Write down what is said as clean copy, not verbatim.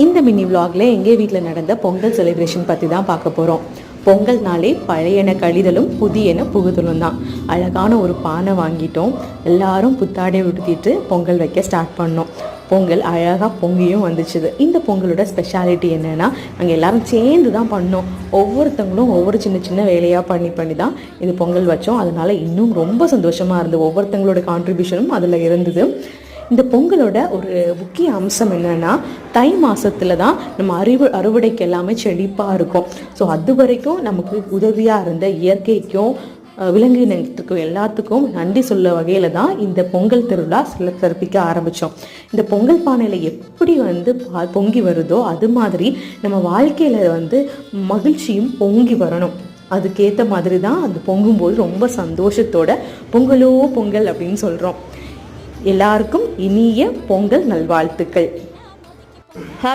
இந்த மினி விலாகில் எங்கள் வீட்டில் நடந்த பொங்கல் செலிப்ரேஷன் பற்றி தான் பார்க்க போகிறோம். பொங்கல்னாலே பழையன கழிதலும் புதியன புகுதலும் தான். அழகான ஒரு பானை வாங்கிட்டோம். எல்லாரும் புத்தாடை உடுத்திட்டு பொங்கல் வைக்க ஸ்டார்ட் பண்ணோம். பொங்கல் அழகாக பொங்கியும் வந்துச்சுது. இந்த பொங்கலோட ஸ்பெஷாலிட்டி என்னென்னா, நாங்கள் எல்லோரும் சேர்ந்து தான் பண்ணோம். ஒவ்வொருத்தவங்களும் ஒவ்வொரு சின்ன சின்ன வேலையாக பண்ணி தான் இது பொங்கல் வச்சோம். அதனால் இன்னும் ரொம்ப சந்தோஷமாக இருந்தது. ஒவ்வொருத்தவங்களோட கான்ட்ரிபியூஷனும் அதில் இருந்தது. இந்த பொங்கலோட ஒரு முக்கிய அம்சம் என்னென்னா, தை மாதத்தில் தான் நம்ம அறுவடைக்கு எல்லாமே செழிப்பாக இருக்கும். ஸோ அது வரைக்கும் நமக்கு உதவியாக இருந்த இயற்கைக்கும் விலங்கினத்துக்கும் எல்லாத்துக்கும் நன்றி சொல்ல வகையில் தான் இந்த பொங்கல் திருவிழா சிறப்பிக்க ஆரம்பித்தோம். இந்த பொங்கல் பானையில் எப்படி பொங்கி வருதோ அது மாதிரி நம்ம வாழ்க்கையில் மகிழ்ச்சியும் பொங்கி வரணும். அதுக்கேற்ற மாதிரி தான் அது பொங்கும்போது ரொம்ப சந்தோஷத்தோட பொங்கலோ பொங்கல் அப்படின்னு சொல்கிறோம். எல்லாருக்கும் இனிய பொங்கல் நல்வாழ்த்துக்கள்.